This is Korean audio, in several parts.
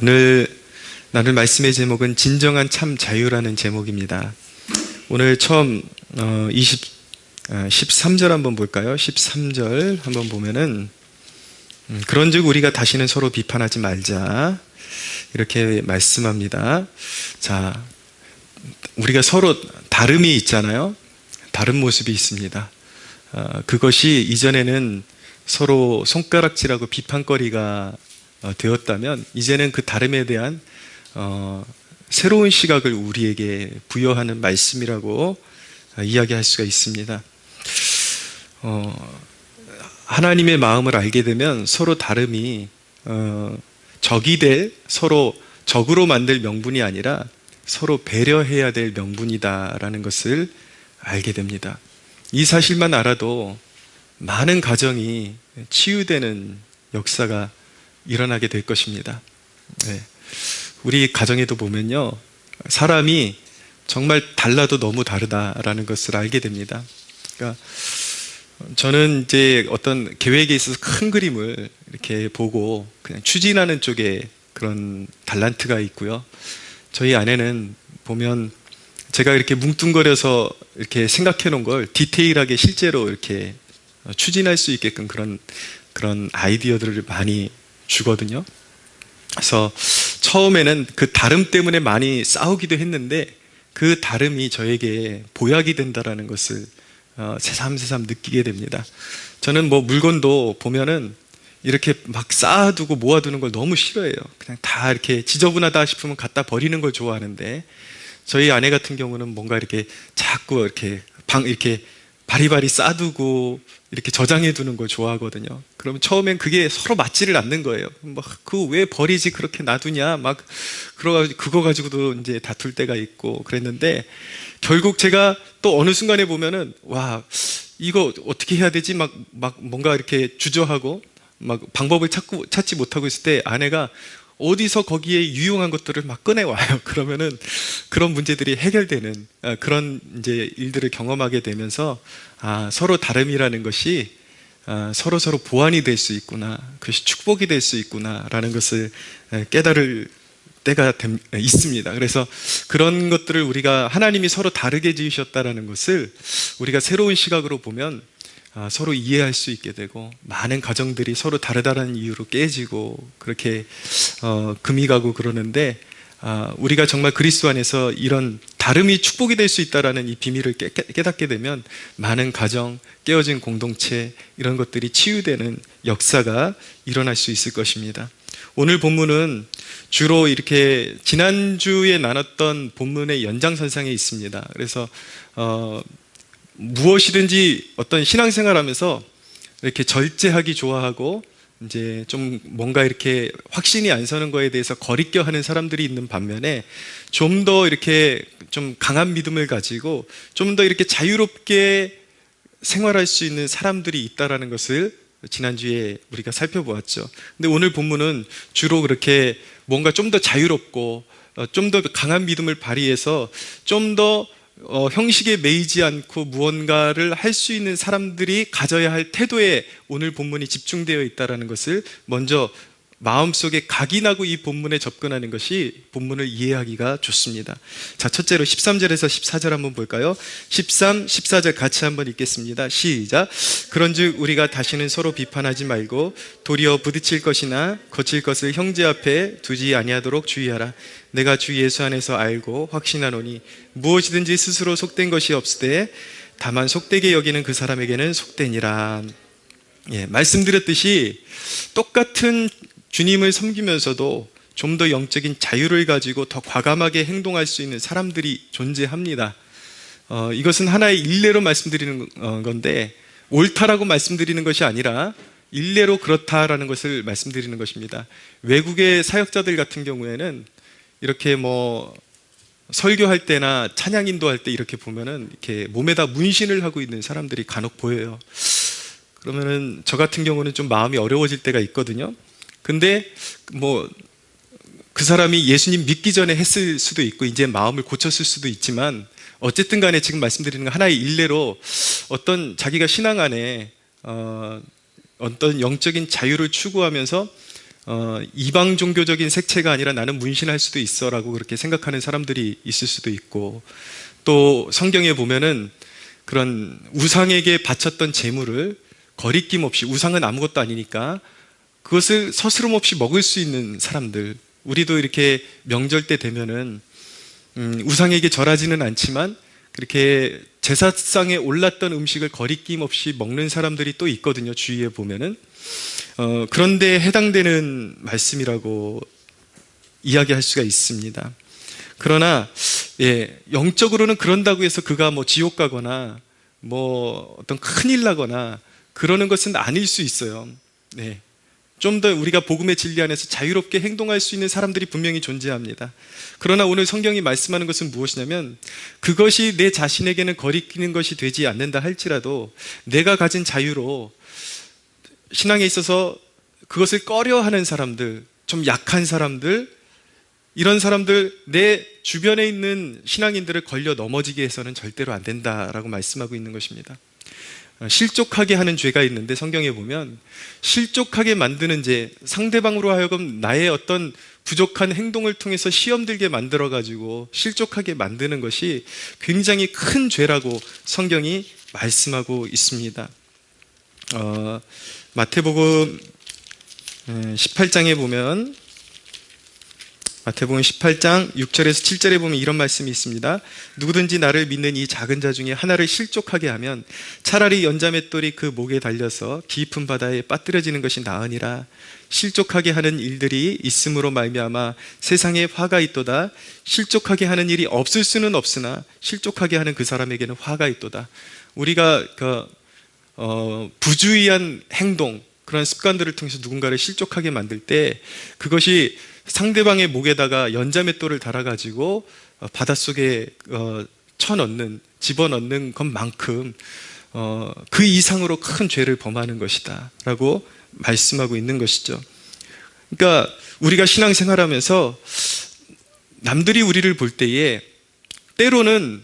오늘 나눌 말씀의 제목은 진정한 참 자유라는 제목입니다. 오늘 처음 13절 한번 볼까요? 13절 한번 보면은 그런즉 우리가 다시는 서로 비판하지 말자 이렇게 말씀합니다. 자, 우리가 서로 다름이 있잖아요. 다른 모습이 있습니다. 그것이 이전에는 서로 손가락질하고 비판거리가 되었다면 이제는 그 다름에 대한 새로운 시각을 우리에게 부여하는 말씀이라고 이야기할 수가 있습니다. 하나님의 마음을 알게 되면 서로 다름이 적이 될, 서로 적으로 만들 명분이 아니라 서로 배려해야 될 명분이다라는 것을 알게 됩니다. 이 사실만 알아도 많은 가정이 치유되는 역사가 일어나게 될 것입니다. 네. 우리 가정에도 보면요, 사람이 정말 달라도 너무 다르다라는 것을 알게 됩니다. 그러니까 저는 이제 어떤 계획에 있어서 큰 그림을 이렇게 보고 그냥 추진하는 쪽에 그런 달란트가 있고요. 저희 아내는 보면 제가 이렇게 뭉뚱거려서 이렇게 생각해 놓은 걸 디테일하게 실제로 이렇게 추진할 수 있게끔 그런 아이디어들을 많이 주거든요. 그래서 처음에는 그 다름 때문에 많이 싸우기도 했는데 그 다름이 저에게 보약이 된다라는 것을 새삼새삼 느끼게 됩니다. 저는 뭐 물건도 보면은 이렇게 막 쌓아두고 모아두는 걸 너무 싫어해요. 그냥 다 이렇게 지저분하다 싶으면 갖다 버리는 걸 좋아하는데 저희 아내 같은 경우는 뭔가 이렇게 자꾸 이렇게 이렇게 바리바리 싸두고 이렇게 저장해 두는 걸 좋아하거든요. 그러면 처음엔 그게 서로 맞지를 않는 거예요. 막 그 왜 버리지 그렇게 놔두냐 막 그거 가지고도 이제 다툴 때가 있고 그랬는데 결국 제가 또 어느 순간에 보면은 와 이거 어떻게 해야 되지 막 뭔가 이렇게 주저하고 막 방법을 찾지 못하고 있을 때 아내가 어디서 거기에 유용한 것들을 막 꺼내와요. 그러면은 그런 문제들이 해결되는 그런 이제 일들을 경험하게 되면서 서로 다름이라는 것이 서로 보완이 될 수 있구나, 그것이 축복이 될 수 있구나라는 것을 깨달을 때가 있습니다. 그래서 그런 것들을 우리가 하나님이 서로 다르게 지으셨다라는 것을 우리가 새로운 시각으로 보면 서로 이해할 수 있게 되고 많은 가정들이 서로 다르다는 이유로 깨지고 그렇게 금이 가고 그러는데 우리가 정말 그리스도 안에서 이런 다름이 축복이 될 수 있다는 이 비밀을 깨닫게 되면 많은 가정, 깨어진 공동체 이런 것들이 치유되는 역사가 일어날 수 있을 것입니다. 오늘 본문은 주로 이렇게 지난주에 나눴던 본문의 연장선상에 있습니다. 그래서 무엇이든지 어떤 신앙생활 하면서 이렇게 절제하기 좋아하고 이제 좀 뭔가 이렇게 확신이 안 서는 거에 대해서 거리껴 하는 사람들이 있는 반면에 좀 더 이렇게 좀 강한 믿음을 가지고 좀 더 이렇게 자유롭게 생활할 수 있는 사람들이 있다라는 것을 지난주에 우리가 살펴보았죠. 근데 오늘 본문은 주로 그렇게 뭔가 좀 더 자유롭고 좀 더 강한 믿음을 발휘해서 좀 더 형식에 매이지 않고 무언가를 할 수 있는 사람들이 가져야 할 태도에 오늘 본문이 집중되어 있다는 것을 먼저 마음속에 각인하고 이 본문에 접근하는 것이 본문을 이해하기가 좋습니다. 자, 첫째로 13절에서 14절 한번 볼까요? 13, 14절 같이 한번 읽겠습니다. 시작. 그런즉 우리가 다시는 서로 비판하지 말고 도리어 부딪힐 것이나 거칠 것을 형제 앞에 두지 아니하도록 주의하라. 내가 주 예수 안에서 알고 확신하노니 무엇이든지 스스로 속된 것이 없으되 다만 속되게 여기는 그 사람에게는 속되니라. 예, 말씀드렸듯이 똑같은 주님을 섬기면서도 좀 더 영적인 자유를 가지고 더 과감하게 행동할 수 있는 사람들이 존재합니다. 이것은 하나의 일례로 말씀드리는 건데 옳다라고 말씀드리는 것이 아니라 일례로 그렇다라는 것을 말씀드리는 것입니다. 외국의 사역자들 같은 경우에는 이렇게 뭐 설교할 때나 찬양 인도할 때 이렇게 보면은 이렇게 몸에다 문신을 하고 있는 사람들이 간혹 보여요. 그러면은 저 같은 경우는 좀 마음이 어려워질 때가 있거든요. 근데 뭐 그 사람이 예수님 믿기 전에 했을 수도 있고 이제 마음을 고쳤을 수도 있지만 어쨌든 간에 지금 말씀드리는 건 하나의 일례로 어떤 자기가 신앙 안에 어떤 영적인 자유를 추구하면서 이방 종교적인 색채가 아니라 나는 문신할 수도 있어라고 그렇게 생각하는 사람들이 있을 수도 있고, 또 성경에 보면은 그런 우상에게 바쳤던 제물을 거리낌 없이, 우상은 아무것도 아니니까 그것을 서스럼 없이 먹을 수 있는 사람들, 우리도 이렇게 명절 때 되면은 우상에게 절하지는 않지만 그렇게 제사상에 올랐던 음식을 거리낌 없이 먹는 사람들이 또 있거든요, 주위에 보면은. 그런데 해당되는 말씀이라고 이야기할 수가 있습니다. 그러나 영적으로는 그런다고 해서 그가 뭐 지옥 가거나 뭐 어떤 큰일 나거나 그러는 것은 아닐 수 있어요. 좀 더 우리가 복음의 진리 안에서 자유롭게 행동할 수 있는 사람들이 분명히 존재합니다. 그러나 오늘 성경이 말씀하는 것은 무엇이냐면, 그것이 내 자신에게는 거리끼는 것이 되지 않는다 할지라도 내가 가진 자유로 신앙에 있어서 그것을 꺼려하는 사람들, 좀 약한 사람들, 이런 사람들, 내 주변에 있는 신앙인들을 걸려 넘어지게 해서는 절대로 안 된다라고 말씀하고 있는 것입니다. 실족하게 하는 죄가 있는데, 성경에 보면 실족하게 만드는 죄, 상대방으로 하여금 나의 어떤 부족한 행동을 통해서 시험 들게 만들어 가지고 실족하게 만드는 것이 굉장히 큰 죄라고 성경이 말씀하고 있습니다. 마태복음 18장에 보면, 마태복음 18장 6절에서 7절에 보면 이런 말씀이 있습니다. 누구든지 나를 믿는 이 작은 자 중에 하나를 실족하게 하면 차라리 연자맷돌이 그 목에 달려서 깊은 바다에 빠뜨려지는 것이 나으니라. 실족하게 하는 일들이 있음으로 말미암아 세상에 화가 있도다. 실족하게 하는 일이 없을 수는 없으나 실족하게 하는 그 사람에게는 화가 있도다. 우리가 부주의한 행동, 그런 습관들을 통해서 누군가를 실족하게 만들 때 그것이 상대방의 목에다가 연자맷돌을 달아가지고 바닷속에 쳐넣는, 집어넣는 것만큼 그 이상으로 큰 죄를 범하는 것이다 라고 말씀하고 있는 것이죠. 그러니까 우리가 신앙생활하면서 남들이 우리를 볼 때에 때로는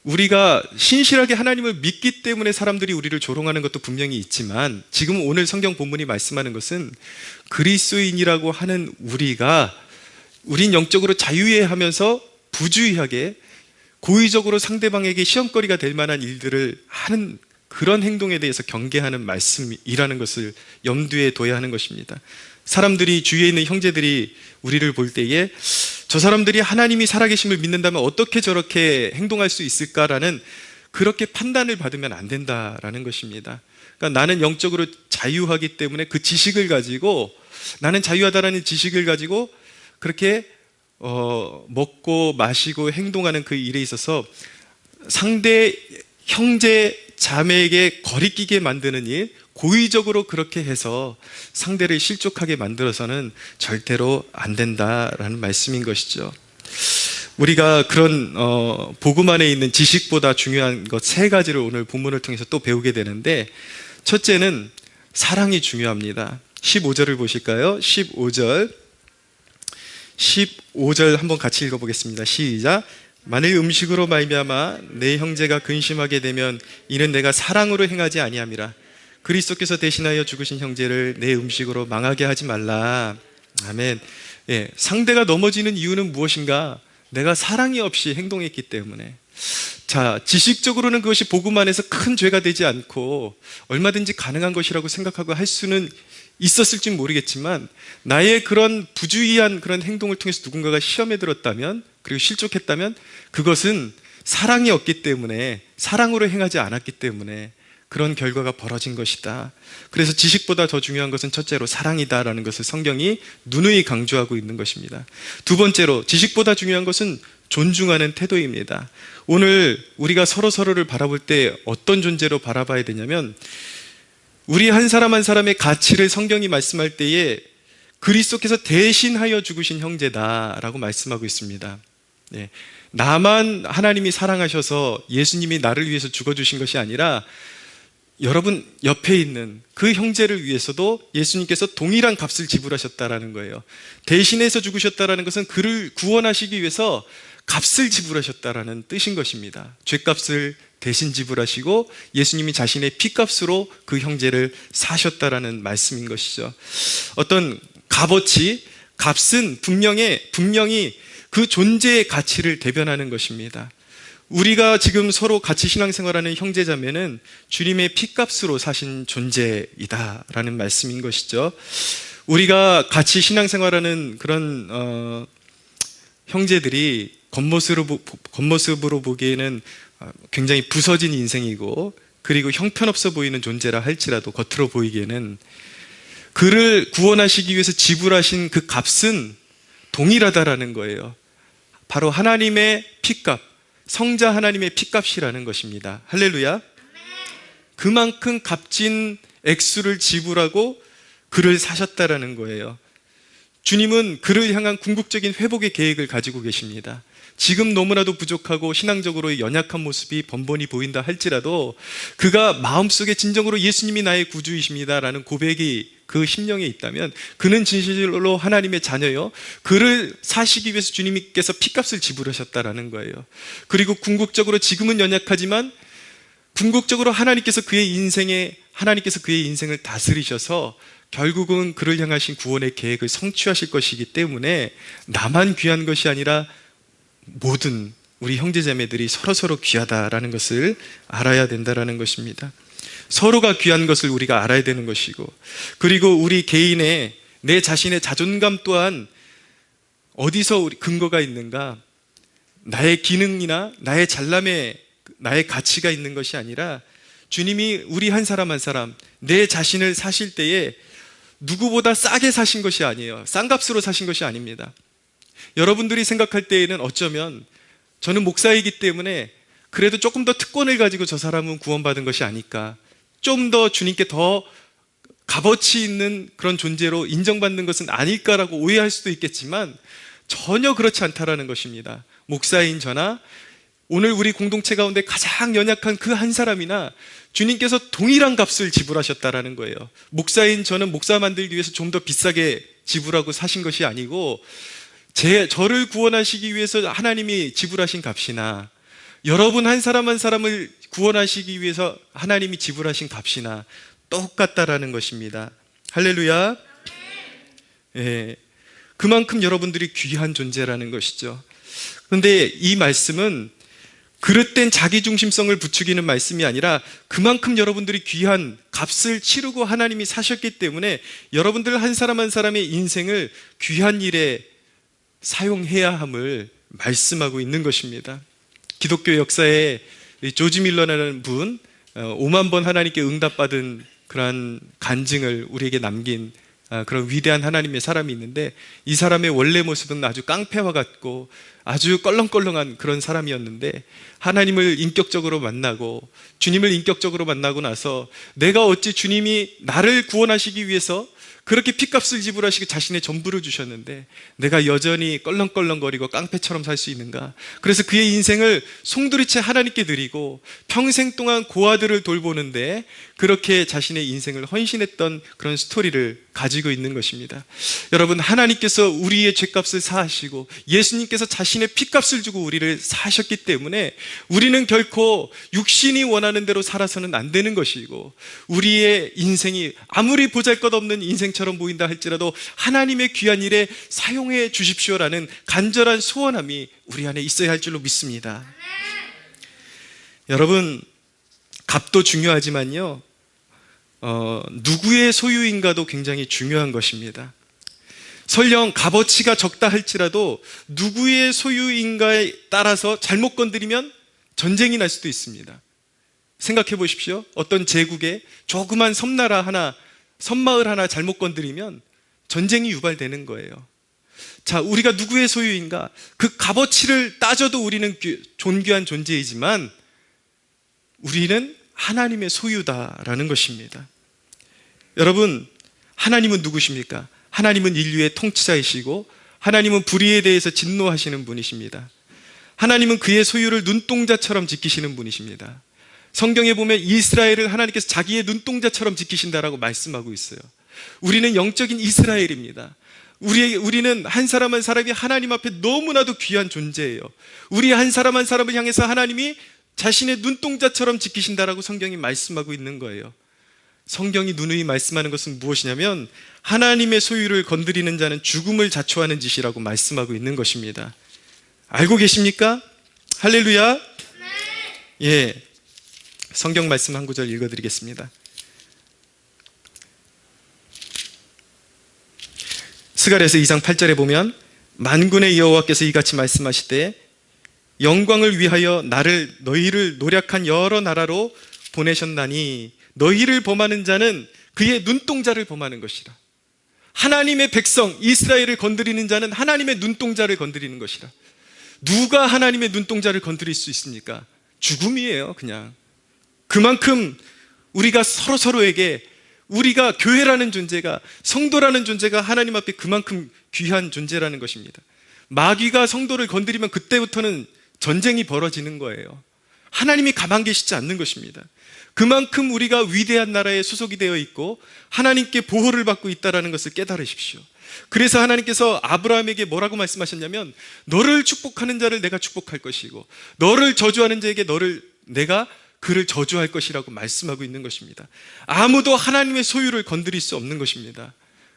우리가 신실하게 하나님을 믿기 때문에 사람들이 우리를 조롱하는 것도 분명히 있지만, 지금 오늘 성경 본문이 말씀하는 것은 그리스도인이라고 하는 우린 영적으로 자유해하면서 부주의하게 고의적으로 상대방에게 시험거리가 될 만한 일들을 하는 그런 행동에 대해서 경계하는 말씀이라는 것을 염두에 둬야 하는 것입니다. 사람들이, 주위에 있는 형제들이 우리를 볼 때에 저 사람들이 하나님이 살아계심을 믿는다면 어떻게 저렇게 행동할 수 있을까라는 그렇게 판단을 받으면 안 된다라는 것입니다. 그러니까 나는 영적으로 자유하기 때문에 그 지식을 가지고, 나는 자유하다라는 지식을 가지고 그렇게 먹고 마시고 행동하는 그 일에 있어서 상대 형제 자매에게 거리끼게 만드는 일, 고의적으로 그렇게 해서 상대를 실족하게 만들어서는 절대로 안 된다라는 말씀인 것이죠. 우리가 그런 복음 안에 있는 지식보다 중요한 것 3가지를 오늘 본문을 통해서 또 배우게 되는데, 첫째는 사랑이 중요합니다. 15절을 보실까요? 15절 한번 같이 읽어보겠습니다. 시작. 만일 음식으로 말미암아 내 형제가 근심하게 되면 이는 내가 사랑으로 행하지 아니함이라. 그리스도께서 대신하여 죽으신 형제를 내 음식으로 망하게 하지 말라. 아멘. 상대가 넘어지는 이유는 무엇인가? 내가 사랑이 없이 행동했기 때문에. 자, 지식적으로는 그것이 복음 안에서 큰 죄가 되지 않고 얼마든지 가능한 것이라고 생각하고 할 수는 있었을지 모르겠지만, 나의 그런 부주의한 그런 행동을 통해서 누군가가 시험에 들었다면, 그리고 실족했다면 그것은 사랑이 없기 때문에, 사랑으로 행하지 않았기 때문에 그런 결과가 벌어진 것이다. 그래서 지식보다 더 중요한 것은 첫째로 사랑이다라는 것을 성경이 누누이 강조하고 있는 것입니다. 두 번째로, 지식보다 중요한 것은 존중하는 태도입니다. 오늘 우리가 서로를 바라볼 때 어떤 존재로 바라봐야 되냐면, 우리 한 사람 한 사람의 가치를 성경이 말씀할 때에 그리스도께서 대신하여 죽으신 형제다라고 말씀하고 있습니다. 나만 하나님이 사랑하셔서 예수님이 나를 위해서 죽어주신 것이 아니라 여러분 옆에 있는 그 형제를 위해서도 예수님께서 동일한 값을 지불하셨다라는 거예요. 대신해서 죽으셨다라는 것은 그를 구원하시기 위해서 값을 지불하셨다라는 뜻인 것입니다. 죄값을 대신 지불하시고 예수님이 자신의 피값으로 그 형제를 사셨다라는 말씀인 것이죠. 어떤 값어치, 값은 분명히 그 존재의 가치를 대변하는 것입니다. 우리가 지금 서로 같이 신앙생활하는 형제자매는 주님의 피값으로 사신 존재이다라는 말씀인 것이죠. 우리가 같이 신앙생활하는 그런 형제들이 겉모습으로 보기에는 굉장히 부서진 인생이고, 그리고 형편없어 보이는 존재라 할지라도 겉으로 보이기에는 그를 구원하시기 위해서 지불하신 그 값은 동일하다라는 거예요. 바로 하나님의 피값, 성자 하나님의 피값이라는 것입니다. 할렐루야. 그만큼 값진 액수를 지불하고 그를 사셨다라는 거예요. 주님은 그를 향한 궁극적인 회복의 계획을 가지고 계십니다. 지금 너무나도 부족하고 신앙적으로 연약한 모습이 번번이 보인다 할지라도 그가 마음속에 진정으로 예수님이 나의 구주이십니다라는 고백이 그 심령에 있다면 그는 진실로 하나님의 자녀요, 그를 사시기 위해서 주님께서 피값을 지불하셨다라는 거예요. 그리고 궁극적으로 지금은 연약하지만 궁극적으로 하나님께서 그의 인생을 다스리셔서 결국은 그를 향하신 구원의 계획을 성취하실 것이기 때문에 나만 귀한 것이 아니라 모든 우리 형제자매들이 서로 귀하다라는 것을 알아야 된다라는 것입니다. 서로가 귀한 것을 우리가 알아야 되는 것이고, 그리고 우리 개인의 내 자신의 자존감 또한 어디서 근거가 있는가? 나의 기능이나 나의 잘남에 나의 가치가 있는 것이 아니라 주님이 우리 한 사람 한 사람 내 자신을 사실 때에 누구보다 싸게 사신 것이 아니에요. 싼 값으로 사신 것이 아닙니다. 여러분들이 생각할 때에는 어쩌면 저는 목사이기 때문에 그래도 조금 더 특권을 가지고 저 사람은 구원받은 것이 아닐까, 좀 더 주님께 더 값어치 있는 그런 존재로 인정받는 것은 아닐까라고 오해할 수도 있겠지만 전혀 그렇지 않다라는 것입니다. 목사인 저나 오늘 우리 공동체 가운데 가장 연약한 그 한 사람이나 주님께서 동일한 값을 지불하셨다라는 거예요. 목사인 저는 목사 만들기 위해서 좀 더 비싸게 지불하고 사신 것이 아니고 저를 구원하시기 위해서 하나님이 지불하신 값이나 여러분 한 사람 한 사람을 구원하시기 위해서 하나님이 지불하신 값이나 똑같다라는 것입니다. 할렐루야. 예, 그만큼 여러분들이 귀한 존재라는 것이죠. 그런데 이 말씀은 그릇된 자기중심성을 부추기는 말씀이 아니라 그만큼 여러분들이 귀한 값을 치르고 하나님이 사셨기 때문에 여러분들 한 사람 한 사람의 인생을 귀한 일에 사용해야 함을 말씀하고 있는 것입니다. 기독교 역사에 조지 밀러라는 분, 5만 번 하나님께 응답받은 그러한 간증을 우리에게 남긴 그런 위대한 하나님의 사람이 있는데, 이 사람의 원래 모습은 아주 깡패와 같고 아주 껄렁껄렁한 그런 사람이었는데 하나님을 인격적으로 만나고 주님을 인격적으로 만나고 나서 내가 어찌 주님이 나를 구원하시기 위해서 그렇게 피값을 지불하시고 자신의 전부를 주셨는데 내가 여전히 껄렁껄렁거리고 깡패처럼 살 수 있는가? 그래서 그의 인생을 송두리째 하나님께 드리고 평생 동안 고아들을 돌보는데 그렇게 자신의 인생을 헌신했던 그런 스토리를 가지고 있는 것입니다. 여러분, 하나님께서 우리의 죄값을 사하시고 예수님께서 자신의 피값을 주고 우리를 사셨기 때문에 우리는 결코 육신이 원하는 대로 살아서는 안 되는 것이고, 우리의 인생이 아무리 보잘것없는 인생처럼 보인다 할지라도 하나님의 귀한 일에 사용해 주십시오라는 간절한 소원함이 우리 안에 있어야 할 줄로 믿습니다. 여러분, 값도 중요하지만요, 누구의 소유인가도 굉장히 중요한 것입니다. 설령 값어치가 적다 할지라도 누구의 소유인가에 따라서 잘못 건드리면 전쟁이 날 수도 있습니다. 생각해 보십시오. 어떤 제국에 조그만 섬마을 하나 잘못 건드리면 전쟁이 유발되는 거예요. 자, 우리가 누구의 소유인가? 그 값어치를 따져도 우리는 존귀한 존재이지만 우리는 하나님의 소유다라는 것입니다. 여러분, 하나님은 누구십니까? 하나님은 인류의 통치자이시고 하나님은 불의에 대해서 진노하시는 분이십니다. 하나님은 그의 소유를 눈동자처럼 지키시는 분이십니다. 성경에 보면 이스라엘을 하나님께서 자기의 눈동자처럼 지키신다라고 말씀하고 있어요. 우리는 영적인 이스라엘입니다. 우리는 한 사람 한 사람이 하나님 앞에 너무나도 귀한 존재예요. 우리 한 사람 한 사람을 향해서 하나님이 자신의 눈동자처럼 지키신다라고 성경이 말씀하고 있는 거예요. 성경이 누누이 말씀하는 것은 무엇이냐면 하나님의 소유를 건드리는 자는 죽음을 자초하는 짓이라고 말씀하고 있는 것입니다. 알고 계십니까? 할렐루야. 예, 성경 말씀 한 구절 읽어드리겠습니다. 스가랴서 2장 8절에 보면 만군의 여호와께서 이같이 말씀하시되 영광을 위하여 너희를 노력한 여러 나라로 보내셨나니 너희를 범하는 자는 그의 눈동자를 범하는 것이라. 하나님의 백성 이스라엘을 건드리는 자는 하나님의 눈동자를 건드리는 것이라. 누가 하나님의 눈동자를 건드릴 수 있습니까? 죽음이에요. 그냥 그만큼 우리가 서로에게, 우리가 교회라는 존재가, 성도라는 존재가 하나님 앞에 그만큼 귀한 존재라는 것입니다. 마귀가 성도를 건드리면 그때부터는 전쟁이 벌어지는 거예요. 하나님이 가만 계시지 않는 것입니다. 그만큼 우리가 위대한 나라에 소속이 되어 있고 하나님께 보호를 받고 있다는 것을 깨달으십시오. 그래서 하나님께서 아브라함에게 뭐라고 말씀하셨냐면 너를 축복하는 자를 내가 축복할 것이고 너를 저주하는 자에게 내가 그를 저주할 것이라고 말씀하고 있는 것입니다. 아무도 하나님의 소유를 건드릴 수 없는 것입니다.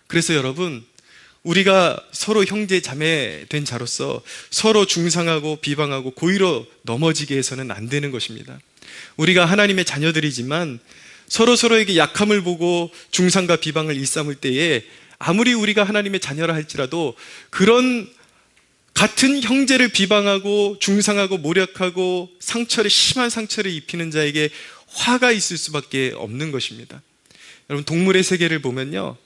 그래서 여러분, 우리가 서로 형제 자매 된 자로서 서로 중상하고 비방하고 고의로 넘어지게 해서는 안 되는 것입니다. 우리가 하나님의 자녀들이지만 서로에게 약함을 보고 중상과 비방을 일삼을 때에 아무리 우리가 하나님의 자녀라 할지라도 그런 같은 형제를 비방하고 중상하고 모략하고 심한 상처를 입히는 자에게 화가 있을 수밖에 없는 것입니다. 여러분, 동물의 세계를 보면요,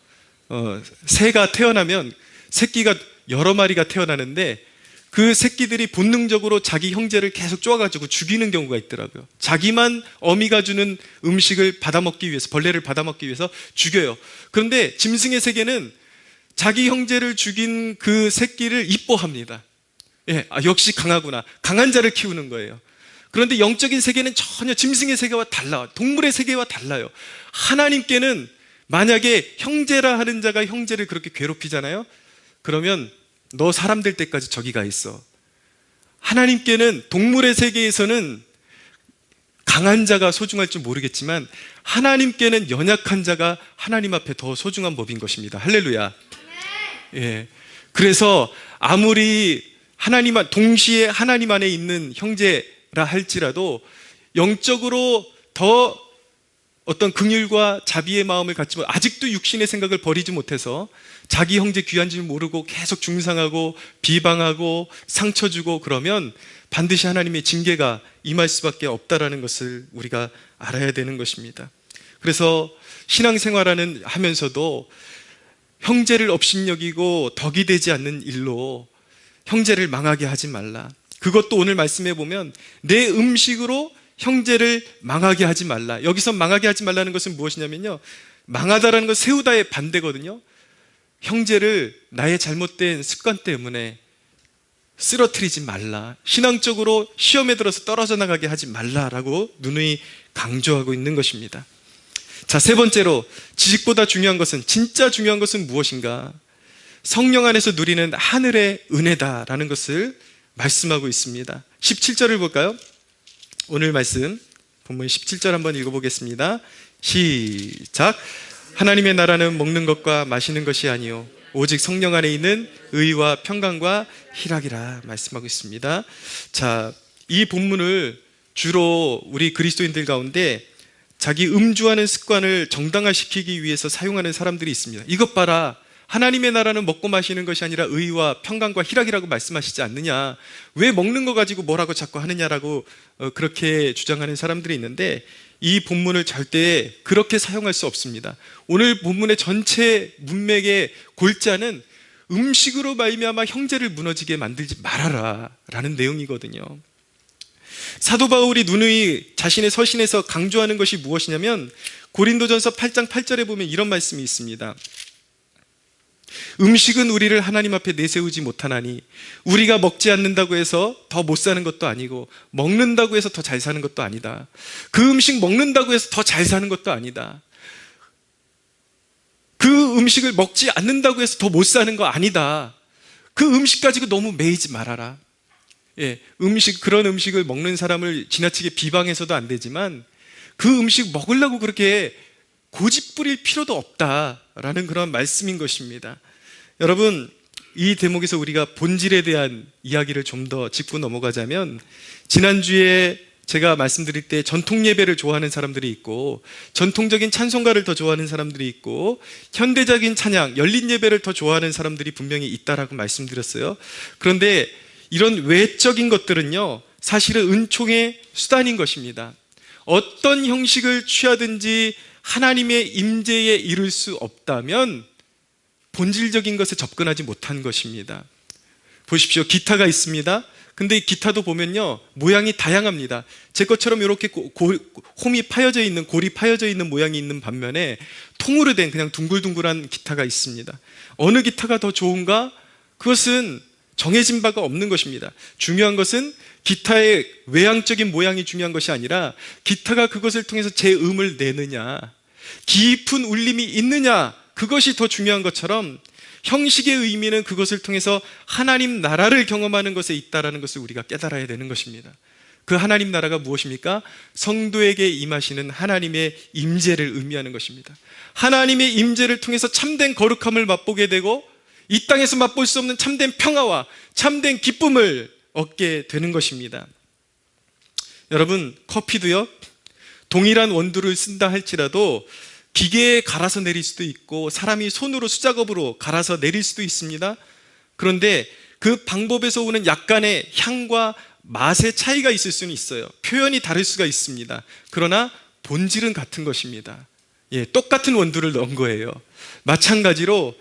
새가 태어나면 새끼가 여러 마리가 태어나는데 그 새끼들이 본능적으로 자기 형제를 계속 쪼아가지고 죽이는 경우가 있더라고요. 자기만 어미가 주는 음식을 받아먹기 위해서, 벌레를 받아먹기 위해서 죽여요. 그런데 짐승의 세계는 자기 형제를 죽인 그 새끼를 이뻐합니다. 예, 역시 강하구나. 강한 자를 키우는 거예요. 그런데 영적인 세계는 전혀 짐승의 세계와 달라요. 동물의 세계와 달라요. 하나님께는 만약에 형제라 하는 자가 형제를 그렇게 괴롭히잖아요. 그러면 너 사람 될 때까지 저기 가 있어. 하나님께는 동물의 세계에서는 강한 자가 소중할 줄 모르겠지만 하나님께는 연약한 자가 하나님 앞에 더 소중한 법인 것입니다. 할렐루야. 예. 그래서 아무리 동시에 하나님 안에 있는 형제라 할지라도 영적으로 더 어떤 긍휼과 자비의 마음을 갖지 못해 아직도 육신의 생각을 버리지 못해서 자기 형제 귀한 줄 모르고 계속 중상하고 비방하고 상처 주고 그러면 반드시 하나님의 징계가 임할 수밖에 없다라는 것을 우리가 알아야 되는 것입니다. 그래서 신앙생활하는 하면서도 형제를 업신여기고 덕이 되지 않는 일로 형제를 망하게 하지 말라. 그것도 오늘 말씀해 보면 내 음식으로 형제를 망하게 하지 말라. 여기서 망하게 하지 말라는 것은 무엇이냐면요, 망하다라는 건 세우다의 반대거든요. 형제를 나의 잘못된 습관 때문에 쓰러뜨리지 말라. 신앙적으로 시험에 들어서 떨어져 나가게 하지 말라라고 누누이 강조하고 있는 것입니다. 자, 세 번째로, 지식보다 중요한 것은, 진짜 중요한 것은 무엇인가? 성령 안에서 누리는 하늘의 은혜다라는 것을 말씀하고 있습니다. 17절을 볼까요? 오늘 말씀 본문 17절 한번 읽어보겠습니다. 시작. 하나님의 나라는 먹는 것과 마시는 것이 아니요 오직 성령 안에 있는 의와 평강과 희락이라 말씀하고 있습니다. 자, 이 본문을 주로 우리 그리스도인들 가운데 자기 음주하는 습관을 정당화시키기 위해서 사용하는 사람들이 있습니다. 이것 봐라, 하나님의 나라는 먹고 마시는 것이 아니라 의와 평강과 희락이라고 말씀하시지 않느냐, 왜 먹는 거 가지고 뭐라고 자꾸 하느냐라고 그렇게 주장하는 사람들이 있는데, 이 본문을 절대 그렇게 사용할 수 없습니다. 오늘 본문의 전체 문맥의 골자는 음식으로 말미암아 형제를 무너지게 만들지 말아라 라는 내용이거든요. 사도 바울이 누누이 자신의 서신에서 강조하는 것이 무엇이냐면 고린도전서 8장 8절에 보면 이런 말씀이 있습니다. 음식은 우리를 하나님 앞에 내세우지 못하나니 우리가 먹지 않는다고 해서 더 못 사는 것도 아니고 먹는다고 해서 더 잘 사는 것도 아니다. 그 음식 먹는다고 해서 더 잘 사는 것도 아니다. 그 음식을 먹지 않는다고 해서 더 못 사는 거 아니다. 그 음식 가지고 너무 매이지 말아라. 예, 그런 음식을 먹는 사람을 지나치게 비방해서도 안 되지만 그 음식 먹으려고 그렇게 고집 부릴 필요도 없다라는 그런 말씀인 것입니다. 여러분, 이 대목에서 우리가 본질에 대한 이야기를 좀 더 짚고 넘어가자면, 지난주에 제가 말씀드릴 때 전통 예배를 좋아하는 사람들이 있고, 전통적인 찬송가를 더 좋아하는 사람들이 있고, 현대적인 찬양, 열린 예배를 더 좋아하는 사람들이 분명히 있다라고 말씀드렸어요. 그런데 이런 외적인 것들은요, 사실은 은총의 수단인 것입니다. 어떤 형식을 취하든지 하나님의 임재에 이를 수 없다면 본질적인 것에 접근하지 못한 것입니다. 보십시오. 기타가 있습니다. 근데 이 기타도 보면요, 모양이 다양합니다. 제 것처럼 이렇게 홈이 파여져 있는, 골이 파여져 있는 모양이 있는 반면에 통으로 된 그냥 둥글둥글한 기타가 있습니다. 어느 기타가 더 좋은가? 그것은 정해진 바가 없는 것입니다. 중요한 것은 기타의 외향적인 모양이 중요한 것이 아니라 기타가 그것을 통해서 제 음을 내느냐, 깊은 울림이 있느냐, 그것이 더 중요한 것처럼 형식의 의미는 그것을 통해서 하나님 나라를 경험하는 것에 있다는 것을 우리가 깨달아야 되는 것입니다. 그 하나님 나라가 무엇입니까? 성도에게 임하시는 하나님의 임재를 의미하는 것입니다. 하나님의 임재를 통해서 참된 거룩함을 맛보게 되고, 이 땅에서 맛볼 수 없는 참된 평화와 참된 기쁨을 얻게 되는 것입니다. 여러분, 커피도요, 동일한 원두를 쓴다 할지라도 기계에 갈아서 내릴 수도 있고 사람이 손으로 수작업으로 갈아서 내릴 수도 있습니다. 그런데 그 방법에서 오는 약간의 향과 맛의 차이가 있을 수는 있어요. 표현이 다를 수가 있습니다. 그러나 본질은 같은 것입니다. 똑같은 원두를 넣은 거예요. 마찬가지로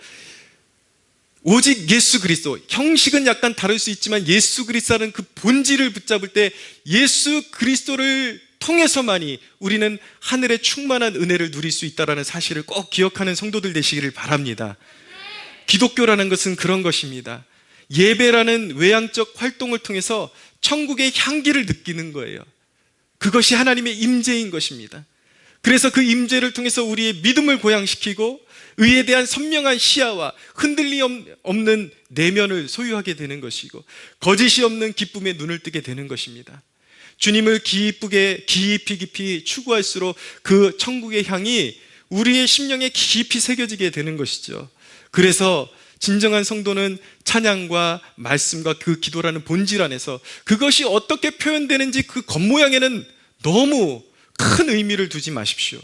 오직 예수 그리스도, 형식은 약간 다를 수 있지만 예수 그리스도는 그 본질을 붙잡을 때 예수 그리스도를 통해서만이 우리는 하늘의 충만한 은혜를 누릴 수 있다는 사실을 꼭 기억하는 성도들 되시기를 바랍니다. 기독교라는 것은 그런 것입니다. 예배라는 외향적 활동을 통해서 천국의 향기를 느끼는 거예요. 그것이 하나님의 임재인 것입니다. 그래서 그 임재를 통해서 우리의 믿음을 고양시키고 의에 대한 선명한 시야와 흔들림 없는 내면을 소유하게 되는 것이고, 거짓이 없는 기쁨에 눈을 뜨게 되는 것입니다. 주님을 깊이 추구할수록 그 천국의 향이 우리의 심령에 깊이 새겨지게 되는 것이죠. 그래서 진정한 성도는 찬양과 말씀과 그 기도라는 본질 안에서 그것이 어떻게 표현되는지 그 겉모양에는 너무 큰 의미를 두지 마십시오.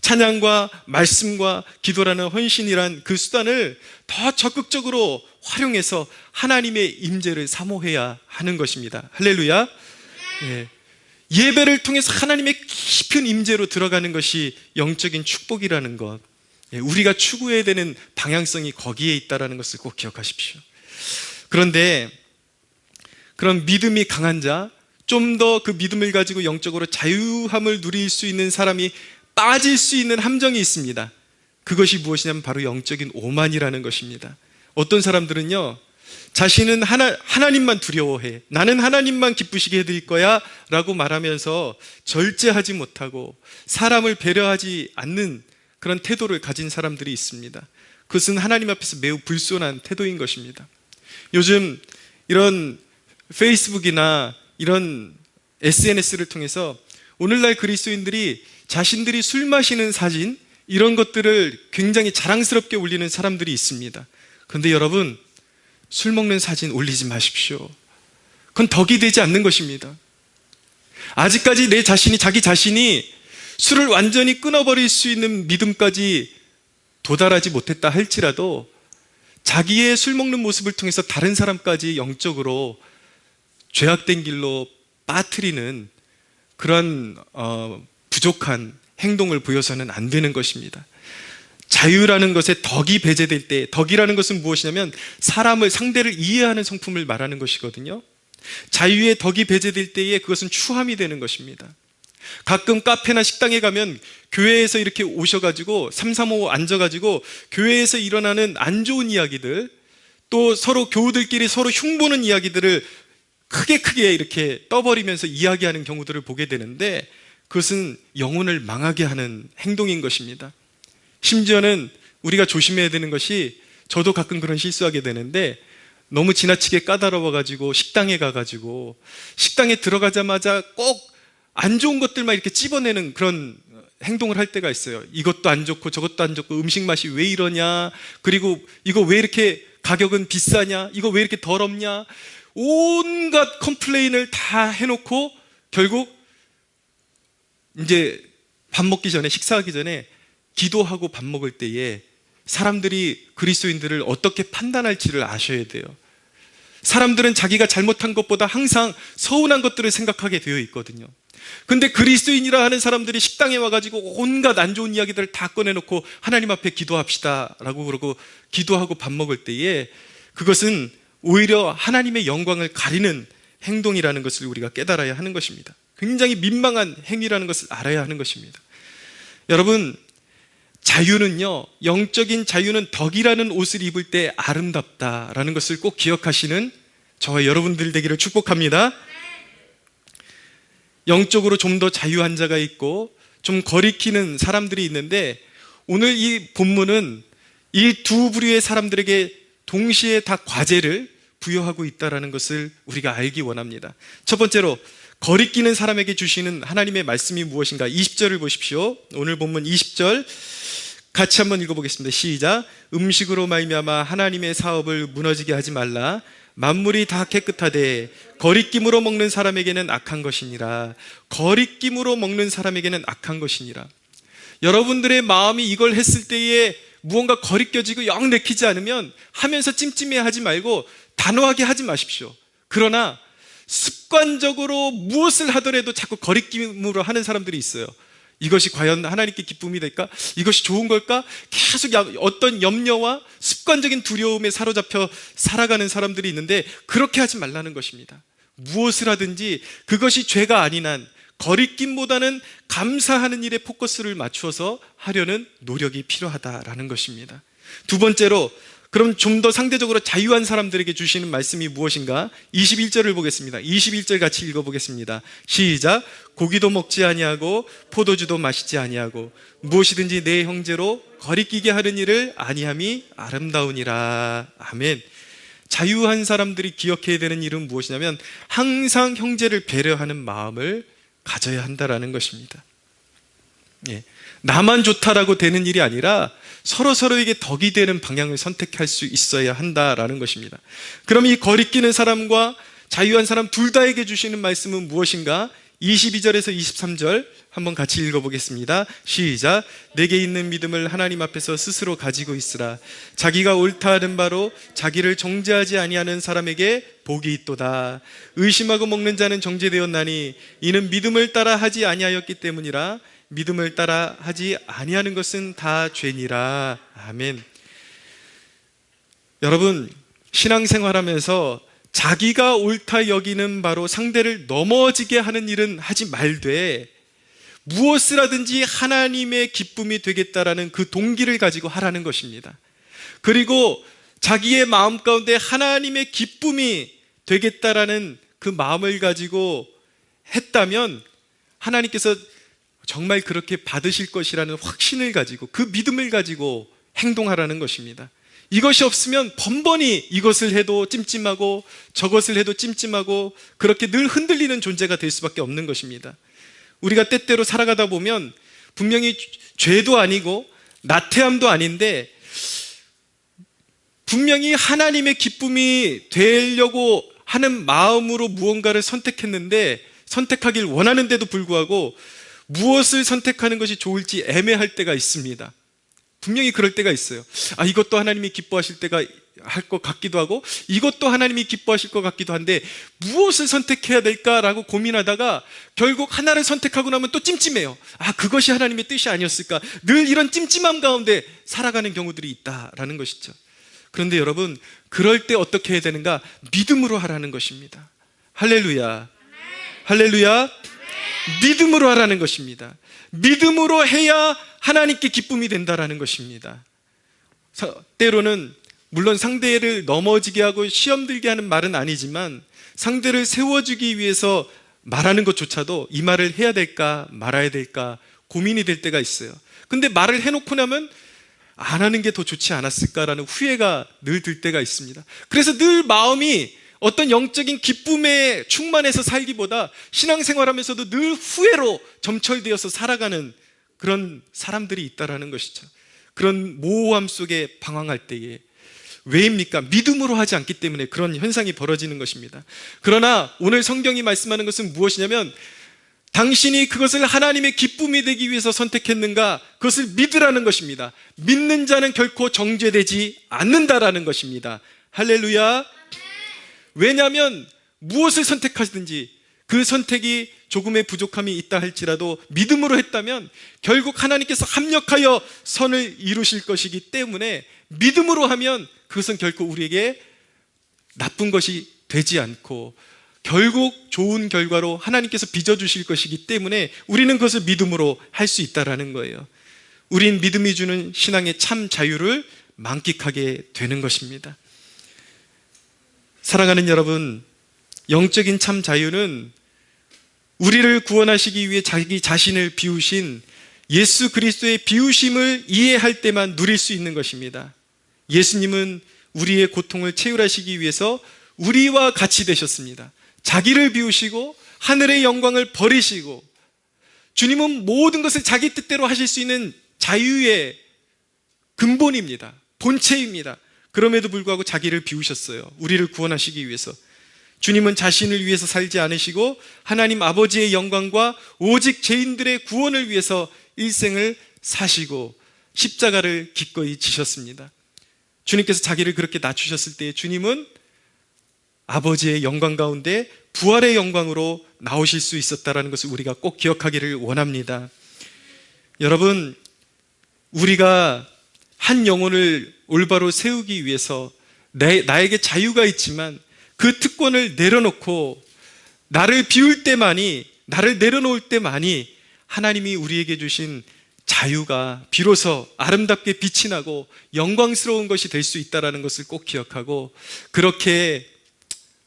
찬양과 말씀과 기도라는 헌신이란 그 수단을 더 적극적으로 활용해서 하나님의 임재를 사모해야 하는 것입니다. 할렐루야. 예배를 통해서 하나님의 깊은 임재로 들어가는 것이 영적인 축복이라는 것, 우리가 추구해야 되는 방향성이 거기에 있다는 것을 꼭 기억하십시오. 그런데 그런 믿음이 강한 자, 좀 더 그 믿음을 가지고 영적으로 자유함을 누릴 수 있는 사람이 빠질 수 있는 함정이 있습니다. 그것이 무엇이냐면 바로 영적인 오만이라는 것입니다. 어떤 사람들은요, 자신은 하나님만 두려워해, 나는 하나님만 기쁘시게 해드릴 거야 라고 말하면서 절제하지 못하고 사람을 배려하지 않는 그런 태도를 가진 사람들이 있습니다. 그것은 하나님 앞에서 매우 불손한 태도인 것입니다. 요즘 이런 페이스북이나 이런 SNS를 통해서 오늘날 그리스도인들이 자신들이 술 마시는 사진, 이런 것들을 굉장히 자랑스럽게 올리는 사람들이 있습니다. 그런데 여러분, 술 먹는 사진 올리지 마십시오. 그건 덕이 되지 않는 것입니다. 아직까지 자기 자신이 술을 완전히 끊어버릴 수 있는 믿음까지 도달하지 못했다 할지라도 자기의 술 먹는 모습을 통해서 다른 사람까지 영적으로 죄악된 길로 빠뜨리는 그런 부족한 행동을 보여서는 안 되는 것입니다. 자유라는 것에 덕이 배제될 때, 덕이라는 것은 무엇이냐면 사람을, 상대를 이해하는 성품을 말하는 것이거든요. 자유의 덕이 배제될 때에 그것은 추함이 되는 것입니다. 가끔 카페나 식당에 가면 교회에서 이렇게 오셔가지고 335 앉아가지고 교회에서 일어나는 안 좋은 이야기들, 또 서로 교우들끼리 서로 흉보는 이야기들을 크게 이렇게 떠버리면서 이야기하는 경우들을 보게 되는데, 그것은 영혼을 망하게 하는 행동인 것입니다. 심지어는 우리가 조심해야 되는 것이, 저도 가끔 그런 실수하게 되는데, 너무 지나치게 까다로워가지고 식당에 가가지고 식당에 들어가자마자 꼭 안 좋은 것들만 이렇게 찝어내는 그런 행동을 할 때가 있어요. 이것도 안 좋고 저것도 안 좋고 음식 맛이 왜 이러냐, 그리고 이거 왜 이렇게 가격은 비싸냐, 이거 왜 이렇게 더럽냐, 온갖 컴플레인을 다 해놓고 결국 이제 밥 먹기 전에, 식사하기 전에 기도하고 밥 먹을 때에 사람들이 그리스도인들을 어떻게 판단할지를 아셔야 돼요. 사람들은 자기가 잘못한 것보다 항상 서운한 것들을 생각하게 되어 있거든요. 근데 그리스도인이라 하는 사람들이 식당에 와가지고 온갖 안 좋은 이야기들을 다 꺼내놓고 하나님 앞에 기도합시다 라고 그러고 기도하고 밥 먹을 때에 그것은 오히려 하나님의 영광을 가리는 행동이라는 것을 우리가 깨달아야 하는 것입니다. 굉장히 민망한 행위라는 것을 알아야 하는 것입니다. 여러분, 자유는요, 영적인 자유는 덕이라는 옷을 입을 때 아름답다라는 것을 꼭 기억하시는 저와 여러분들 되기를 축복합니다. 영적으로 좀 더 자유한 자가 있고 좀 거리끼는 사람들이 있는데, 오늘 이 본문은 이 두 부류의 사람들에게 동시에 다 과제를 부여하고 있다는 것을 우리가 알기 원합니다. 첫 번째로 거리끼는 사람에게 주시는 하나님의 말씀이 무엇인가? 20절을 보십시오. 오늘 본문 20절 같이 한번 읽어보겠습니다. 시작. 음식으로 말미암아 하나님의 사업을 무너지게 하지 말라. 만물이 다 깨끗하되 거리낌으로 먹는 사람에게는 악한 것이니라. 거리낌으로 먹는 사람에게는 악한 것이니라. 여러분들의 마음이 이걸 했을 때에 무언가 거리껴지고 영 내키지 않으면 하면서 찜찜해하지 말고 단호하게 하지 마십시오. 그러나 습관적으로 무엇을 하더라도 자꾸 거리낌으로 하는 사람들이 있어요. 이것이 과연 하나님께 기쁨이 될까? 이것이 좋은 걸까? 계속 어떤 염려와 습관적인 두려움에 사로잡혀 살아가는 사람들이 있는데, 그렇게 하지 말라는 것입니다. 무엇을 하든지 그것이 죄가 아닌 한 거리낌보다는 감사하는 일에 포커스를 맞추어서 하려는 노력이 필요하다라는 것입니다. 두 번째로, 그럼 좀 더 상대적으로 자유한 사람들에게 주시는 말씀이 무엇인가? 21절을 보겠습니다. 21절 같이 읽어보겠습니다. 시작. 고기도 먹지 아니하고 포도주도 마시지 아니하고 무엇이든지 내 형제로 거리끼게 하는 일을 아니함이 아름다우니라. 아멘. 자유한 사람들이 기억해야 되는 일은 무엇이냐면 항상 형제를 배려하는 마음을 가져야 한다라는 것입니다. 예. 나만 좋다라고 되는 일이 아니라 서로에게 덕이 되는 방향을 선택할 수 있어야 한다라는 것입니다. 그럼 이 거리끼는 사람과 자유한 사람 둘 다에게 주시는 말씀은 무엇인가? 22절에서 23절 한번 같이 읽어보겠습니다. 시작. 내게 있는 믿음을 하나님 앞에서 스스로 가지고 있으라. 자기가 옳다 하는 바로 자기를 정죄하지 아니하는 사람에게 복이 있도다. 의심하고 먹는 자는 정죄되었나니 이는 믿음을 따라 하지 아니하였기 때문이라. 믿음을 따라 하지 아니하는 것은 다 죄니라. 아멘. 여러분, 신앙생활하면서 자기가 옳다 여기는 바로 상대를 넘어지게 하는 일은 하지 말되 무엇을 하든지 하나님의 기쁨이 되겠다라는 그 동기를 가지고 하라는 것입니다. 그리고 자기의 마음 가운데 하나님의 기쁨이 되겠다라는 그 마음을 가지고 했다면 하나님께서 정말 그렇게 받으실 것이라는 확신을 가지고 그 믿음을 가지고 행동하라는 것입니다. 이것이 없으면 번번이 이것을 해도 찜찜하고 저것을 해도 찜찜하고 그렇게 늘 흔들리는 존재가 될 수밖에 없는 것입니다. 우리가 때때로 살아가다 보면 분명히 죄도 아니고 나태함도 아닌데 분명히 하나님의 기쁨이 되려고 하는 마음으로 무언가를 선택했는데 선택하길 원하는데도 불구하고 무엇을 선택하는 것이 좋을지 애매할 때가 있습니다. 분명히 그럴 때가 있어요. 이것도 하나님이 기뻐하실 때가 할 것 같기도 하고 이것도 하나님이 기뻐하실 것 같기도 한데 무엇을 선택해야 될까라고 고민하다가 결국 하나를 선택하고 나면 또 찜찜해요. 그것이 하나님의 뜻이 아니었을까? 늘 이런 찜찜함 가운데 살아가는 경우들이 있다라는 것이죠. 그런데 여러분, 그럴 때 어떻게 해야 되는가? 믿음으로 하라는 것입니다. 할렐루야. 할렐루야. 믿음으로 하라는 것입니다. 믿음으로 해야 하나님께 기쁨이 된다라는 것입니다. 때로는 물론 상대를 넘어지게 하고 시험 들게 하는 말은 아니지만 상대를 세워주기 위해서 말하는 것조차도 이 말을 해야 될까 말아야 될까 고민이 될 때가 있어요. 근데 말을 해놓고 나면 안 하는 게 더 좋지 않았을까라는 후회가 늘 들 때가 있습니다. 그래서 늘 마음이 어떤 영적인 기쁨에 충만해서 살기보다 신앙생활하면서도 늘 후회로 점철되어서 살아가는 그런 사람들이 있다라는 것이죠. 그런 모호함 속에 방황할 때에 왜입니까? 믿음으로 하지 않기 때문에 그런 현상이 벌어지는 것입니다. 그러나 오늘 성경이 말씀하는 것은 무엇이냐면 당신이 그것을 하나님의 기쁨이 되기 위해서 선택했는가? 그것을 믿으라는 것입니다. 믿는 자는 결코 정죄되지 않는다라는 것입니다. 할렐루야. 왜냐하면 무엇을 선택하든지 그 선택이 조금의 부족함이 있다 할지라도 믿음으로 했다면 결국 하나님께서 합력하여 선을 이루실 것이기 때문에 믿음으로 하면 그것은 결코 우리에게 나쁜 것이 되지 않고 결국 좋은 결과로 하나님께서 빚어주실 것이기 때문에 우리는 그것을 믿음으로 할 수 있다는 거예요. 우린 믿음이 주는 신앙의 참 자유를 만끽하게 되는 것입니다. 사랑하는 여러분, 영적인 참 자유는 우리를 구원하시기 위해 자기 자신을 비우신 예수 그리스도의 비우심을 이해할 때만 누릴 수 있는 것입니다. 예수님은 우리의 고통을 채울하시기 위해서 우리와 같이 되셨습니다. 자기를 비우시고 하늘의 영광을 버리시고 주님은 모든 것을 자기 뜻대로 하실 수 있는 자유의 근본입니다. 본체입니다. 그럼에도 불구하고 자기를 비우셨어요. 우리를 구원하시기 위해서. 주님은 자신을 위해서 살지 않으시고 하나님 아버지의 영광과 오직 죄인들의 구원을 위해서 일생을 사시고 십자가를 기꺼이 지셨습니다. 주님께서 자기를 그렇게 낮추셨을 때 주님은 아버지의 영광 가운데 부활의 영광으로 나오실 수 있었다는 것을 우리가 꼭 기억하기를 원합니다. 여러분, 우리가 한 영혼을 올바로 세우기 위해서 나에게 자유가 있지만 그 특권을 내려놓고 나를 비울 때만이, 나를 내려놓을 때만이 하나님이 우리에게 주신 자유가 비로소 아름답게 빛이 나고 영광스러운 것이 될 수 있다는 것을 꼭 기억하고, 그렇게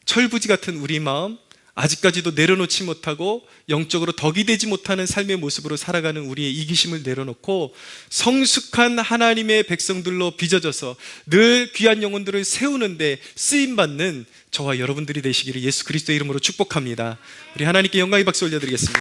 철부지 같은 우리 마음, 아직까지도 내려놓지 못하고 영적으로 덕이 되지 못하는 삶의 모습으로 살아가는 우리의 이기심을 내려놓고 성숙한 하나님의 백성들로 빚어져서 늘 귀한 영혼들을 세우는데 쓰임받는 저와 여러분들이 되시기를 예수 그리스도의 이름으로 축복합니다. 우리 하나님께 영광의 박수 올려드리겠습니다.